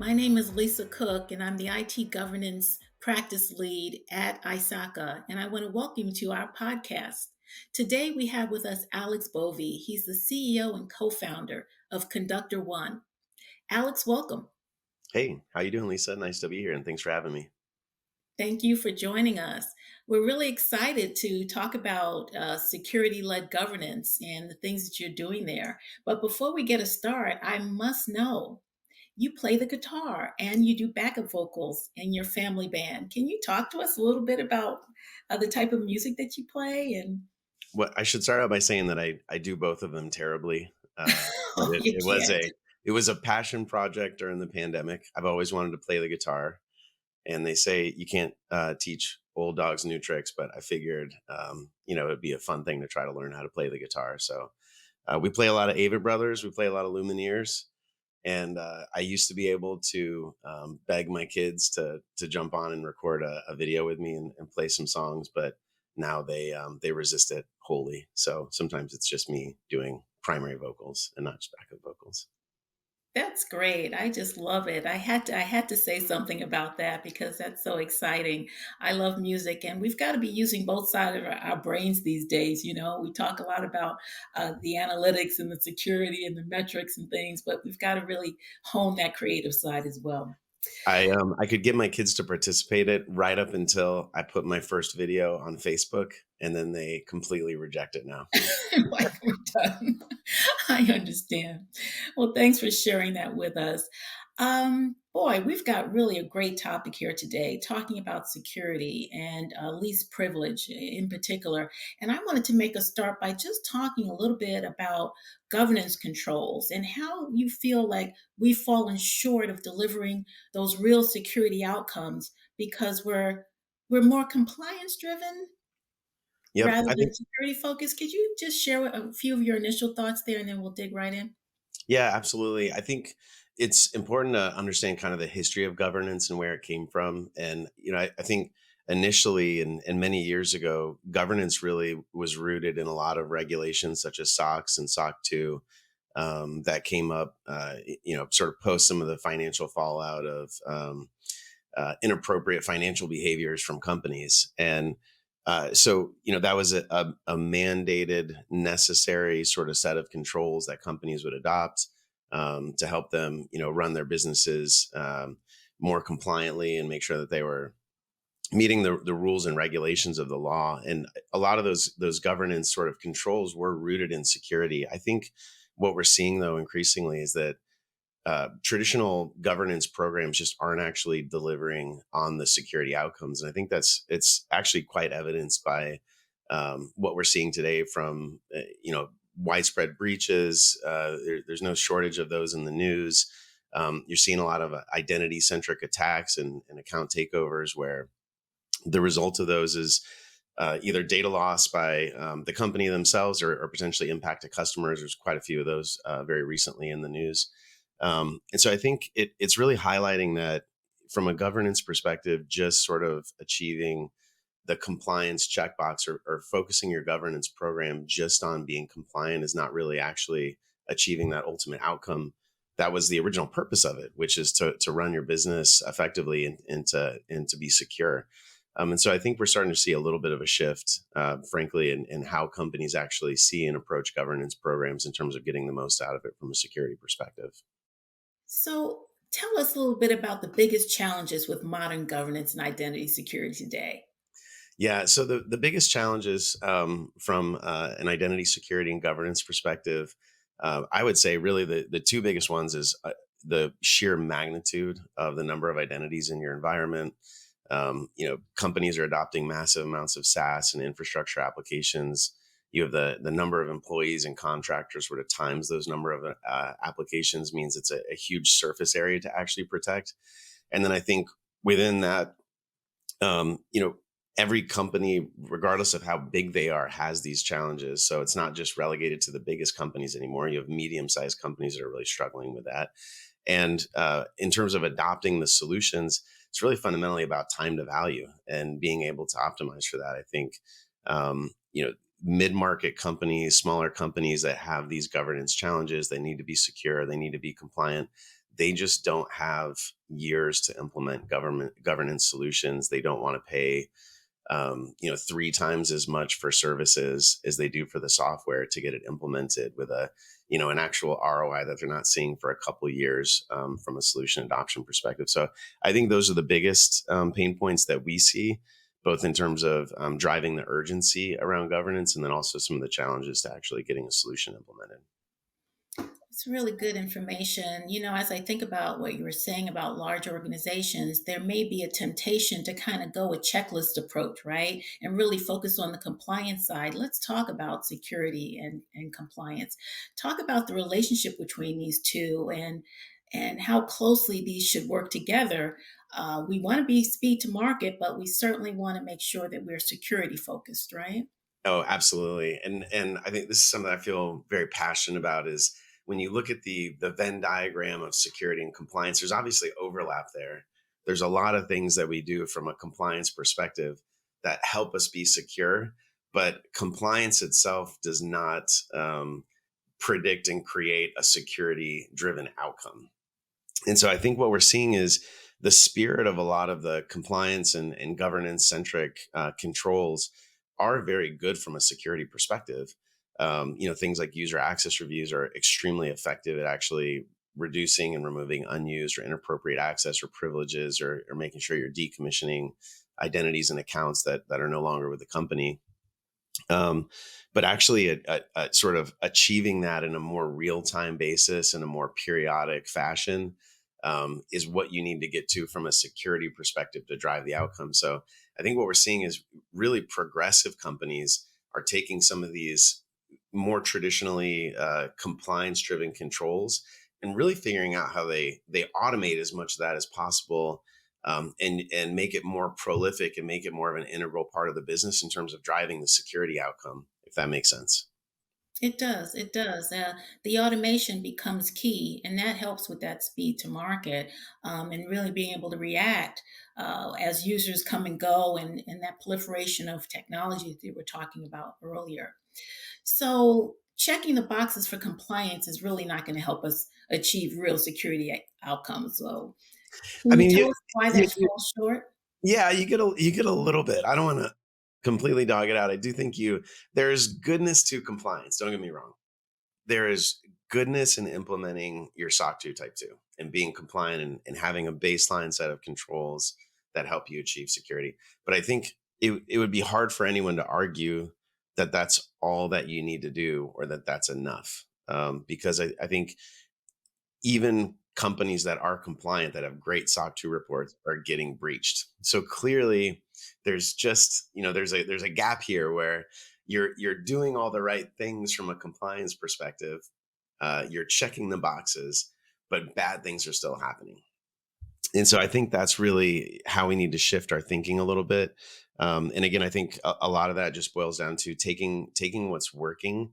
My name is Lisa Cook, and I'm the IT governance practice lead at ISACA, and I want to welcome you to our podcast. Today, we have with us Alex Bovee. He's the CEO and co founder of ConductorOne. Alex, welcome. Hey, how you doing, Lisa? Nice to be here, and thanks for having me. Thank you for joining us. We're really excited to talk about security led governance and the things that you're doing there. But before we get a start, I must know you play the guitar and you do backup vocals in your family band. Can you talk to us a little bit about the type of music that you play? And What I should start out by saying that I do both of them terribly. But oh, it, you it was can't. a passion project during the pandemic. I've always wanted to play the guitar, and they say you can't teach old dogs new tricks. But I figured, it'd be a fun thing to try to learn how to play the guitar. So we play a lot of Avett Brothers. We play a lot of Lumineers. And I used to be able to beg my kids to jump on and record a video with me and play some songs, but now they resist it wholly. So sometimes it's just me doing primary vocals and not just backup vocals. That's great. I just love it. I had to say something about that because that's so exciting. I love music, and we've got to be using both sides of our brains these days. We talk a lot about the analytics and the security and the metrics and things, but we've got to really hone that creative side as well. I could get my kids to participate it right up until I put my first video on Facebook, and then they completely reject it now. Like we're done. I understand. Well, thanks for sharing that with us. Boy, we've got really a great topic here today, talking about security and least privilege in particular. And I wanted to make a start by just talking a little bit about governance controls and how you feel like we've fallen short of delivering those real security outcomes because we're more compliance driven Yep, rather I than think. security focused. Could you just share a few of your initial thoughts there and then we'll dig right in? Yeah, absolutely. I think it's important to understand kind of the history of governance and where it came from. And, I think initially and many years ago, governance really was rooted in a lot of regulations such as SOX and SOC 2 that came up, sort of post some of the financial fallout of inappropriate financial behaviors from companies. And that was a mandated, necessary sort of set of controls that companies would adopt to help them, run their businesses more compliantly and make sure that they were meeting the rules and regulations of the law. And a lot of those governance sort of controls were rooted in security. I think what we're seeing though increasingly is that traditional governance programs just aren't actually delivering on the security outcomes. And I think it's actually quite evidenced by what we're seeing today from, widespread breaches. There's no shortage of those in the news. You're seeing a lot of identity centric attacks and account takeovers where the result of those is either data loss by the company themselves or potentially impact to customers. There's quite a few of those very recently in the news. And so I think it's really highlighting that from a governance perspective, just sort of achieving the compliance checkbox or focusing your governance program just on being compliant is not really actually achieving that ultimate outcome. That was the original purpose of it, which is to run your business effectively and to be secure. And so I think we're starting to see a little bit of a shift, frankly, in how companies actually see and approach governance programs in terms of getting the most out of it from a security perspective. So tell us a little bit about the biggest challenges with modern governance and identity security today. Yeah. So the biggest challenges from an identity security and governance perspective, I would say really the two biggest ones is the sheer magnitude of the number of identities in your environment. Companies are adopting massive amounts of SaaS and infrastructure applications. You have the number of employees and contractors sort of times those number of applications means it's a huge surface area to actually protect. And then I think within that, you know, every company, regardless of how big they are, has these challenges. So it's not just relegated to the biggest companies anymore. You have medium-sized companies that are really struggling with that. And in terms of adopting the solutions, it's really fundamentally about time to value and being able to optimize for that. I think, mid-market companies, smaller companies that have these governance challenges, they need to be secure, they need to be compliant. they just don't have years to implement government governance solutions. They don't want to pay, three times as much for services as they do for the software to get it implemented with an actual ROI that they're not seeing for a couple of years from a solution adoption perspective. So I think those are the biggest pain points that we see, both in terms of driving the urgency around governance and then also some of the challenges to actually getting a solution implemented. It's really good information. As I think about what you were saying about large organizations, there may be a temptation to kind of go a checklist approach, right? And really focus on the compliance side. Let's talk about security and compliance. Talk about the relationship between these two and how closely these should work together. We want to be speed to market, but we certainly want to make sure that we're security focused, right? Oh, absolutely. And I think this is something I feel very passionate about is when you look at the Venn diagram of security and compliance, there's obviously overlap there. There's a lot of things that we do from a compliance perspective that help us be secure, but compliance itself does not predict and create a security driven outcome. And so I think what we're seeing is the spirit of a lot of the compliance and governance centric controls are very good from a security perspective. Things like user access reviews are extremely effective at actually reducing and removing unused or inappropriate access or privileges, or making sure you're decommissioning identities and accounts that are no longer with the company. But actually, sort of achieving that in a more real time basis, in a more periodic fashion, is what you need to get to from a security perspective to drive the outcome. So I think what we're seeing is really progressive companies are taking some of these more traditionally compliance driven controls and really figuring out how they automate as much of that as possible, and make it more prolific and make it more of an integral part of the business in terms of driving the security outcome, if that makes sense. It does. It does. The automation becomes key, and that helps with that speed to market, and really being able to react as users come and go, and that proliferation of technology that you were talking about earlier. So, checking the boxes for compliance is really not going to help us achieve real security outcomes. So, I can you mean, tell us why you, that falls short? yeah, you get a little bit. I don't want to completely dog it out. I do think there's goodness to compliance. Don't get me wrong. There is goodness in implementing your SOC 2 Type 2 and being compliant, and having a baseline set of controls that help you achieve security. But I think it would be hard for anyone to argue that that's all that you need to do, or that that's enough. Because I think even companies that are compliant, that have great SOC 2 reports, are getting breached. So clearly there's just, there's a gap here where you're doing all the right things from a compliance perspective. You're checking the boxes, but bad things are still happening. And so I think that's really how we need to shift our thinking a little bit. And again, I think a lot of that just boils down to taking what's working,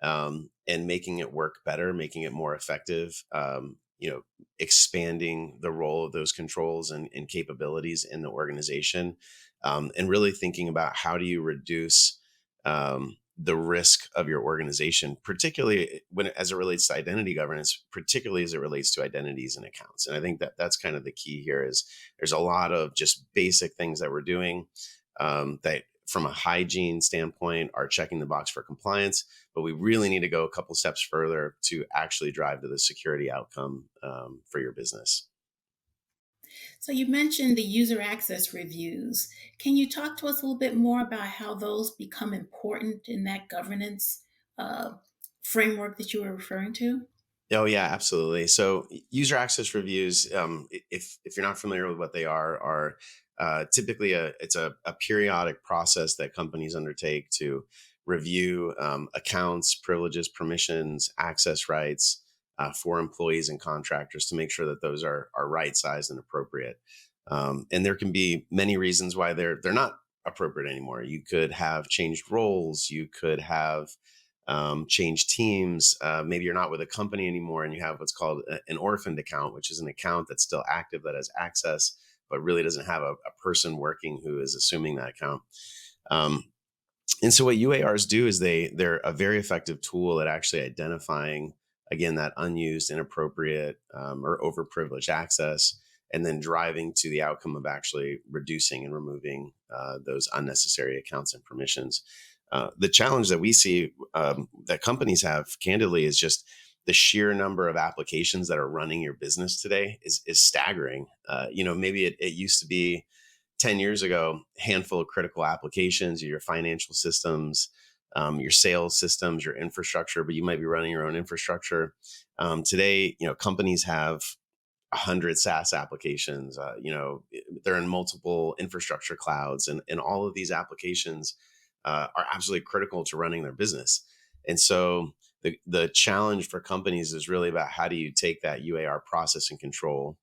and making it work better, making it more effective. Expanding the role of those controls and capabilities in the organization, and really thinking about how do you reduce the risk of your organization, particularly as it relates to identity governance, particularly as it relates to identities and accounts. And I think that that's kind of the key here. Is there's a lot of just basic things that we're doing, that from a hygiene standpoint are checking the box for compliance, but we really need to go a couple steps further to actually drive to the security outcome, for your business. So you mentioned the user access reviews. Can you talk to us a little bit more about how those become important in that governance uh, framework that you were referring to? Oh yeah, absolutely. So user access reviews, if you're not familiar with what they are typically a periodic process that companies undertake to review accounts, privileges, permissions, access rights, for employees and contractors, to make sure that those are right sized and appropriate. And there can be many reasons why they're not appropriate anymore. You could have changed roles. You could have change teams. Maybe you're not with a company anymore and you have what's called an orphaned account, which is an account that's still active, that has access, but really doesn't have a person working who is assuming that account. Um, and so what UARs do is they're a very effective tool at actually identifying again, that unused, inappropriate, or overprivileged access, and then driving to the outcome of actually reducing and removing those unnecessary accounts and permissions. The challenge that we see that companies have, candidly, is just the sheer number of applications that are running your business today is staggering. Maybe it used to be 10 years ago, handful of critical applications, your financial systems, your sales systems, your infrastructure, but you might be running your own infrastructure. Today, companies have 100 SaaS applications. They're in multiple infrastructure clouds, and all of these applications are absolutely critical to running their business. And so the challenge for companies is really about how do you take that UAR process and control,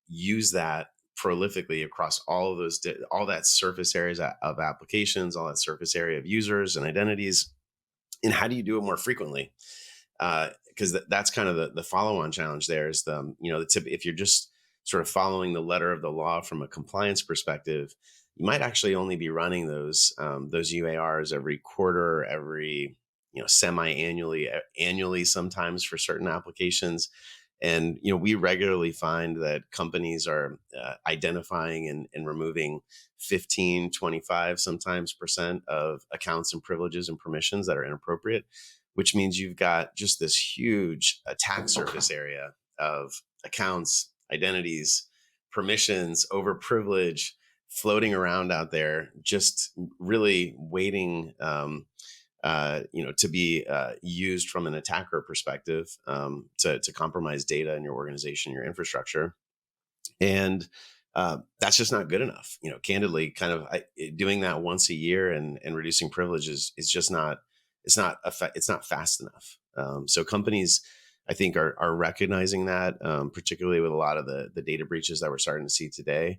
use that prolifically across all of those, all that surface areas of applications, all that surface area of users and identities, and how do you do it more frequently? Because that's kind of the follow-on challenge. There is the tip. If you're just sort of following the letter of the law from a compliance perspective, you might actually only be running those UARs every quarter, every semi-annually, annually sometimes for certain applications. And we regularly find that companies are identifying and removing 15, 25 sometimes percent of accounts and privileges and permissions that are inappropriate, which means you've got just this huge attack surface area of accounts, identities, permissions, overprivilege floating around out there, just really waiting, to be used from an attacker perspective, to compromise data in your organization, your infrastructure. And that's just not good enough. Candidly, doing that once a year and reducing privileges is just not. It's not fast enough. So companies, I think, are recognizing that, particularly with a lot of the data breaches that we're starting to see today.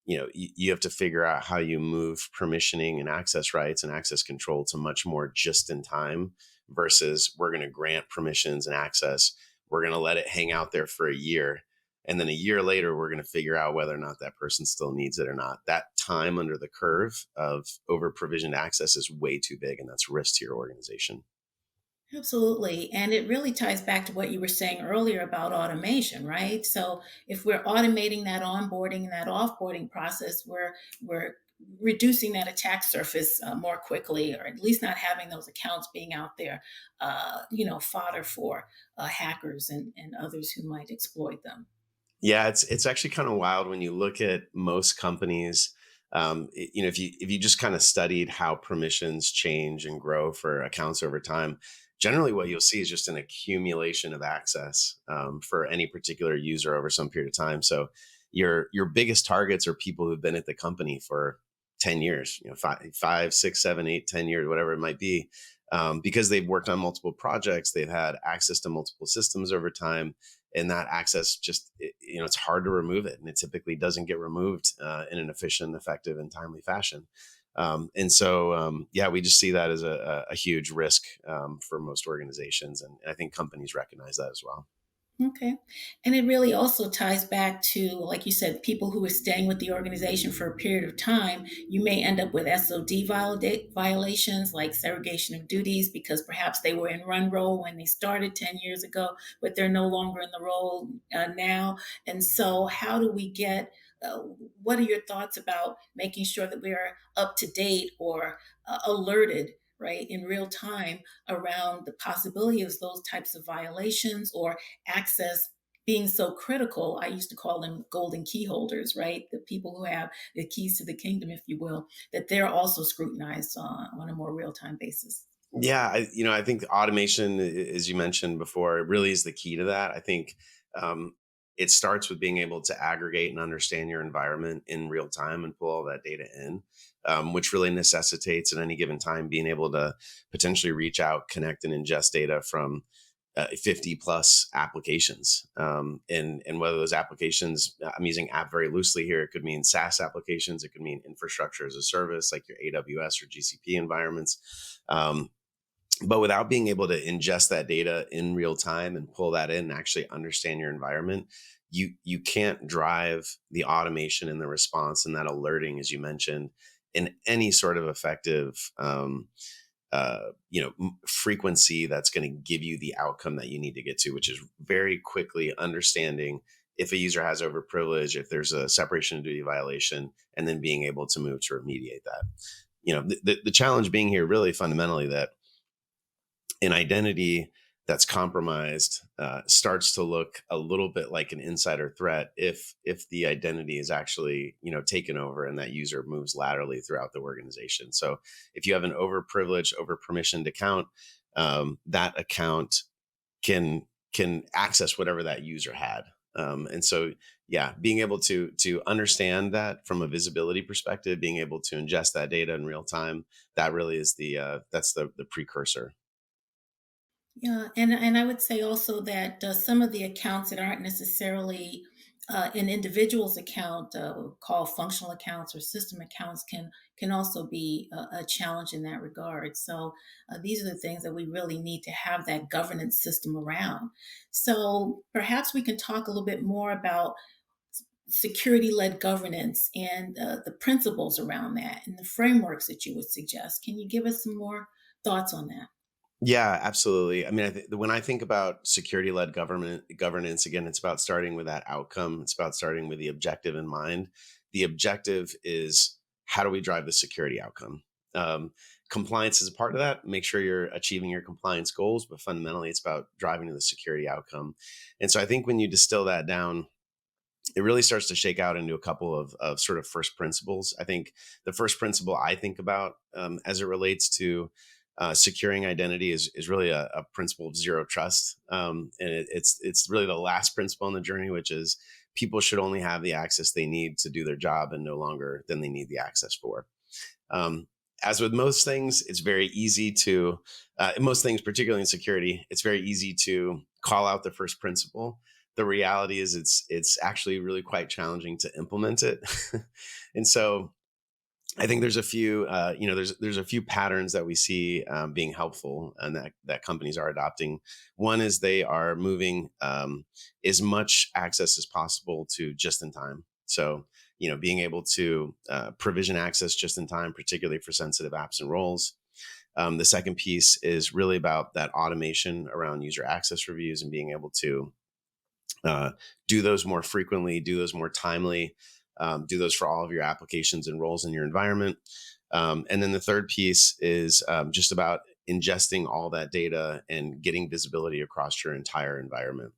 You have to figure out how you move permissioning and access rights and access control to much more just in time versus we're going to grant permissions and access. We're going to let it hang out there for a year. And then a year later, we're going to figure out whether or not that person still needs it or not. That time under the curve of over provisioned access is way too big, and that's risk to your organization. Absolutely. And it really ties back to what you were saying earlier about automation, right? So if we're automating that onboarding and that offboarding process, we're reducing that attack surface more quickly, or at least not having those accounts being out there, fodder for hackers and others who might exploit them. Yeah, it's actually kind of wild when you look at most companies. If you just kind of studied how permissions change and grow for accounts over time, generally what you'll see is just an accumulation of access for any particular user over some period of time. So your biggest targets are people who've been at the company for 10 years, 5, 6, 7, 8, 10 years, whatever it might be, because they've worked on multiple projects, they've had access to multiple systems over time, and that access just it's hard to remove it, and it typically doesn't get removed in an efficient, effective, and timely fashion. We just see that as a huge risk for most organizations, and I think companies recognize that as well. Okay. And it really also ties back to, like you said, people who are staying with the organization for a period of time. You may end up with SOD violations like segregation of duties because perhaps they were in run role when they started 10 years ago, but they're no longer in the role now. And so, how do we get, uh, what are your thoughts about making sure that we are up to date or alerted? Right, in real time around the possibility of those types of violations or access being so critical. I used to call them golden key holders, right? The people who have the keys to the kingdom, if you will, that they're also scrutinized on a more real time basis. Yeah, I think automation, as you mentioned before, it really is the key to that. I think um, it starts with being able to aggregate and understand your environment in real time and pull all that data in, which really necessitates at any given time being able to potentially reach out, connect, and ingest data from 50 plus applications. And whether those applications, I'm using app very loosely here, it could mean SaaS applications, it could mean infrastructure as a service like your AWS or GCP environments. But without being able to ingest that data in real time and pull that in and actually understand your environment, you can't drive the automation and the response and that alerting, as you mentioned, in any sort of effective frequency that's going to give you the outcome that you need to get to, which is very quickly understanding if a user has overprivilege, if there's a separation of duty violation, and then being able to move to remediate that. The challenge being here really fundamentally that an identity that's compromised starts to look a little bit like an insider threat if the identity is actually taken over and that user moves laterally throughout the organization. So if you have an overprivileged, overpermissioned account, that account can access whatever that user had. And so, yeah, being able to understand that from a visibility perspective, being able to ingest that data in real time, that really is that's the precursor. Yeah, and I would say also that some of the accounts that aren't necessarily an individual's account, called functional accounts or system accounts, can also be a challenge in that regard. So these are the things that we really need to have that governance system around. So perhaps we can talk a little bit more about security-led governance and the principles around that and the frameworks that you would suggest. Can you give us some more thoughts on that? Yeah, absolutely. I mean, when I think about security-led government governance, again, it's about starting with that outcome. It's about starting with the objective in mind. The objective is how do we drive the security outcome? Compliance is a part of that. Make sure you're achieving your compliance goals, but fundamentally, it's about driving to the security outcome. And so, I think when you distill that down, it really starts to shake out into a couple of sort of first principles. I think the first principle I think about as it relates to securing identity is really a principle of zero trust, and it's really the last principle in the journey, which is people should only have the access they need to do their job, and no longer than they need the access for. Um, as with most things, it's very easy to, most things, particularly in security, it's very easy to call out the first principle. The reality is it's actually really quite challenging to implement it. And so I think there's a few, there's a few patterns that we see being helpful and that companies are adopting. One is they are moving as much access as possible to just in time. So, being able to provision access just in time, particularly for sensitive apps and roles. The second piece is really about that automation around user access reviews and being able to uh, do those more frequently, do those more timely, do those for all of your applications and roles in your environment. And then the third piece is just about ingesting all that data and getting visibility across your entire environment,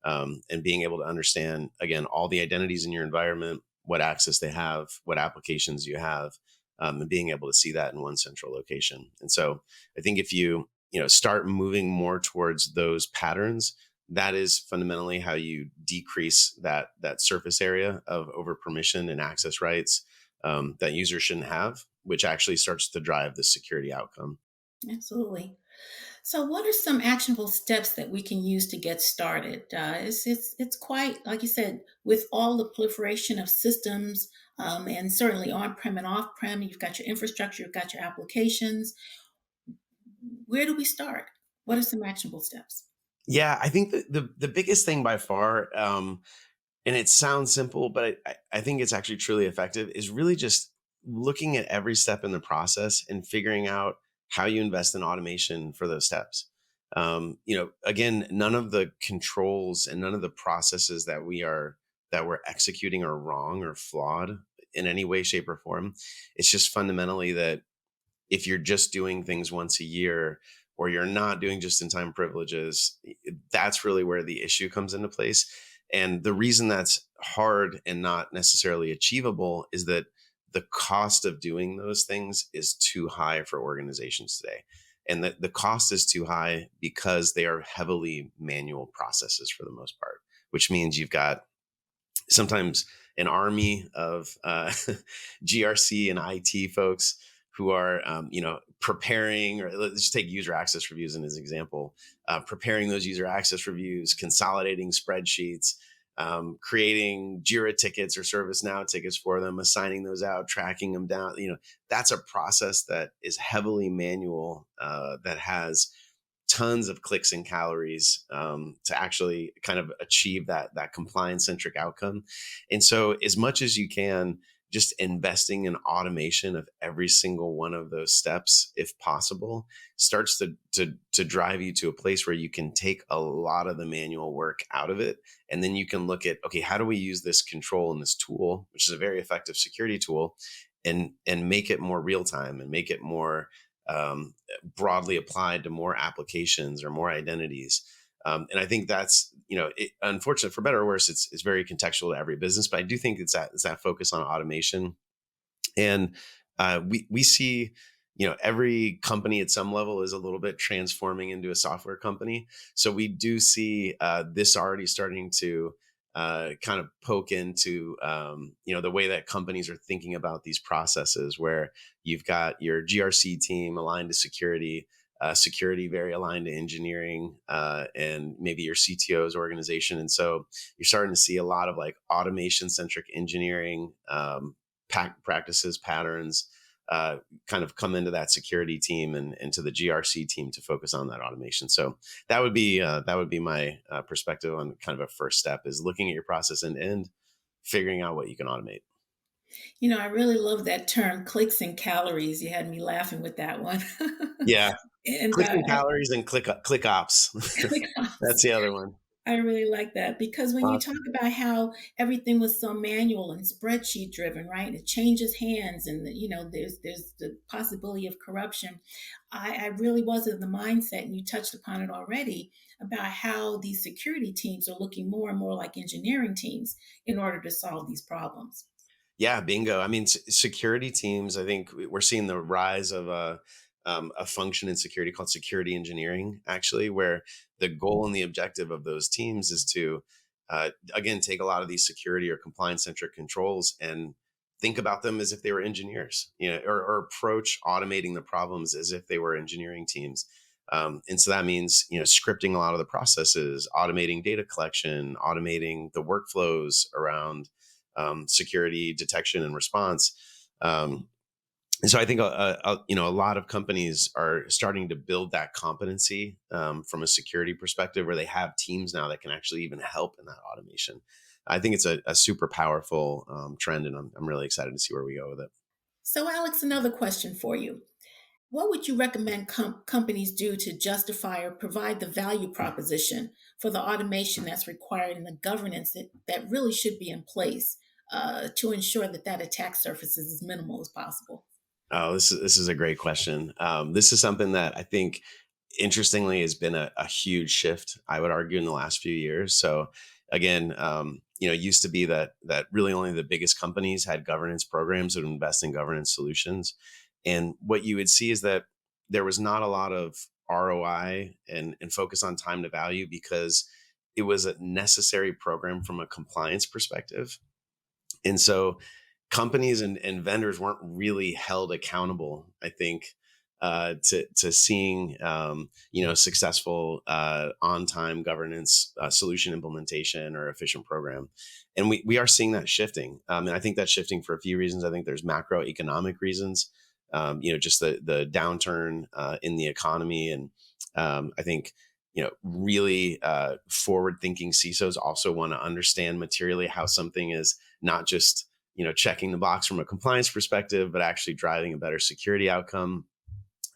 and being able to understand, again, all the identities in your environment, what access they have, what applications you have, and being able to see that in one central location. And so I think if you start moving more towards those patterns, that is fundamentally how you decrease that surface area of over permission and access rights that users shouldn't have, which actually starts to drive the security outcome. Absolutely. So, what are some actionable steps that we can use to get started? It's quite like you said, with all the proliferation of systems, and certainly on-prem and off-prem. You've got your infrastructure, you've got your applications. Where do we start? What are some actionable steps? Yeah, I think the biggest thing by far, and it sounds simple, but I think it's actually truly effective, is really just looking at every step in the process and figuring out how you invest in automation for those steps. Again, none of the controls and none of the processes that we're executing are wrong or flawed in any way, shape, or form. It's just fundamentally that if you're just doing things once a year or you're not doing just in time privileges, that's really where the issue comes into place. And the reason that's hard and not necessarily achievable is that the cost of doing those things is too high for organizations today. And the cost is too high because they are heavily manual processes for the most part, which means you've got sometimes an army of GRC and IT folks who are, preparing, or let's just take user access reviews as an example, preparing those user access reviews, consolidating spreadsheets, creating Jira tickets or ServiceNow tickets for them, assigning those out, tracking them down. That's a process that is heavily manual, that has tons of clicks and calories to actually kind of achieve that compliance centric outcome. And so, as much as you can, just investing in automation of every single one of those steps, if possible, starts to drive you to a place where you can take a lot of the manual work out of it. And then you can look at, okay, how do we use this control and this tool, which is a very effective security tool, and make it more real time and make it more broadly applied to more applications or more identities. And I think that's, unfortunate for better or worse, it's very contextual to every business. But I do think it's that focus on automation. And we see, every company at some level is a little bit transforming into a software company. So we do see this already starting to kind of poke into, the way that companies are thinking about these processes, where you've got your GRC team aligned to security, security very aligned to engineering, and maybe your CTO's organization. And so you're starting to see a lot of like automation centric engineering practices, patterns, kind of come into that security team and into the GRC team to focus on that automation. So that would be my perspective on kind of a first step, is looking at your process end to end, figuring out what you can automate. I really love that term, clicks and calories. You had me laughing with that one. Yeah, and clicks and calories and click ops. click That's the other one. I really like that because when you talk Awesome. about how everything was so manual and spreadsheet driven, right? It changes hands, and there's the possibility of corruption. I really was in the mindset, and you touched upon it already, about how these security teams are looking more and more like engineering teams in order to solve these problems. Yeah, bingo. I mean, security teams. I think we're seeing the rise of a function in security called security engineering, actually, where the goal and the objective of those teams is to, again, take a lot of these security or compliance centric controls and think about them as if they were engineers, or approach automating the problems as if they were engineering teams. And so that means, scripting a lot of the processes, automating data collection, automating the workflows around security detection and response. And so I think a lot of companies are starting to build that competency from a security perspective, where they have teams now that can actually even help in that automation. I think it's a super powerful trend, and I'm really excited to see where we go with it. So, Alex, another question for you. What would you recommend companies do to justify or provide the value proposition for the automation that's required and the governance that really should be in place to ensure that attack surface is as minimal as possible? Oh, this is a great question. This is something that I think, interestingly, has been a huge shift, I would argue, in the last few years. So again, it used to be that really only the biggest companies had governance programs that would invest in governance solutions. And what you would see is that there was not a lot of ROI and focus on time to value, because it was a necessary program from a compliance perspective. And so companies and vendors weren't really held accountable, I think, to seeing successful on time governance solution implementation or efficient program. And we are seeing that shifting, and I think that's shifting for a few reasons. I think there's macroeconomic reasons, just the downturn in the economy. And I think really forward thinking CISOs also want to understand materially how something is not just checking the box from a compliance perspective, but actually driving a better security outcome.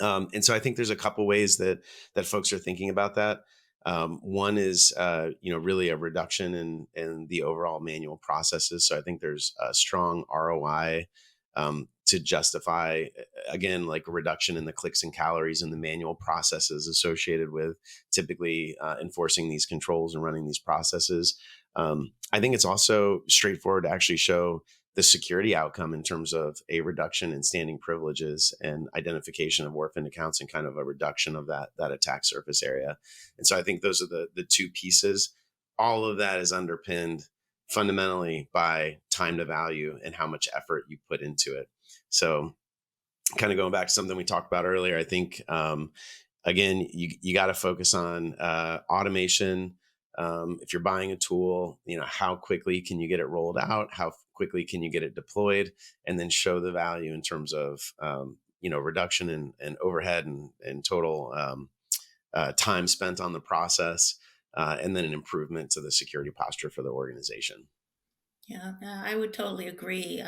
And so I think there's a couple ways that folks are thinking about that. One is really a reduction in the overall manual processes. So I think there's a strong ROI to justify, again, like a reduction in the clicks and calories and the manual processes associated with typically enforcing these controls and running these processes. I think it's also straightforward to actually show the security outcome in terms of a reduction in standing privileges and identification of orphaned accounts, and kind of a reduction of that attack surface area. And so I think those are the two pieces. All of that is underpinned fundamentally by time to value and how much effort you put into it. So kind of going back to something we talked about earlier, I think, again, you got to focus on automation. If you're buying a tool, how quickly can you get it rolled out? How quickly can you get it deployed? And then show the value in terms of, reduction in overhead and total time spent on the process, and then an improvement to the security posture for the organization. Yeah, I would totally agree.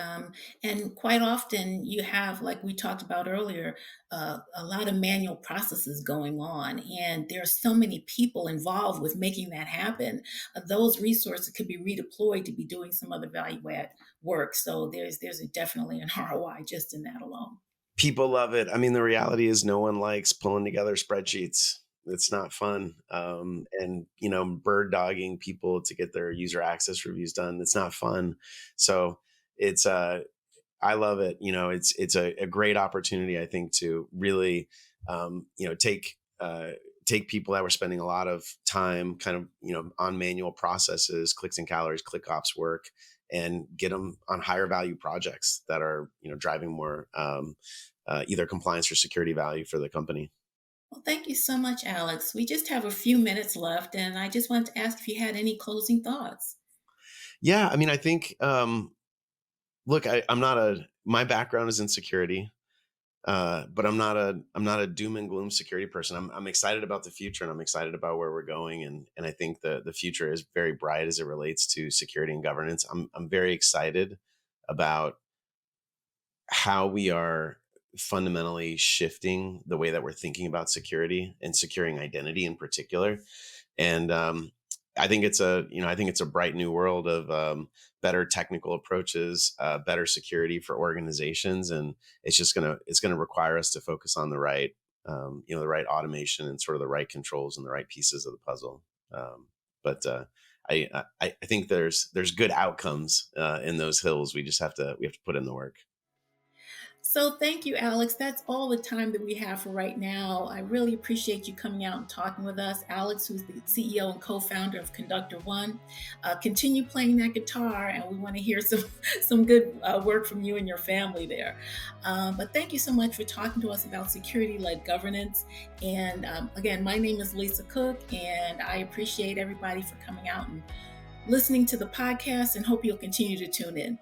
And quite often, you have, like we talked about earlier, a lot of manual processes going on, and there's so many people involved with making that happen. Those resources could be redeployed to be doing some other value add work. So definitely an ROI just in that alone. People love it. I mean, the reality is no one likes pulling together spreadsheets. It's not fun. And, bird dogging people to get their user access reviews done. It's not fun. So it's, I love it. It's a great opportunity, I think, to really, take people that were spending a lot of time kind of, on manual processes, clicks and calories, click ops work, and get them on higher value projects that are, driving more either compliance or security value for the company. Well, thank you so much, Alex. We just have a few minutes left, and I just wanted to ask if you had any closing thoughts. Yeah, I mean, I think, look, I'm not my background is in security. But I'm not a doom and gloom security person. I'm excited about the future, and I'm excited about where we're going, and I think the future is very bright as it relates to security and governance. I'm very excited about how we are fundamentally shifting the way that we're thinking about security and securing identity in particular. And I think it's a bright new world of better technical approaches, better security for organizations, and it's gonna require us to focus on the right automation and sort of the right controls and the right pieces of the puzzle. But I think there's good outcomes in those hills. We have to put in the work. So thank you, Alex. That's all the time that we have for right now. I really appreciate you coming out and talking with us. Alex, who's the CEO and co-founder of ConductorOne. Continue playing that guitar, and we want to hear some some good work from you and your family there. But thank you so much for talking to us about security-led governance. And again, my name is Lisa Cook, and I appreciate everybody for coming out and listening to the podcast, and hope you'll continue to tune in.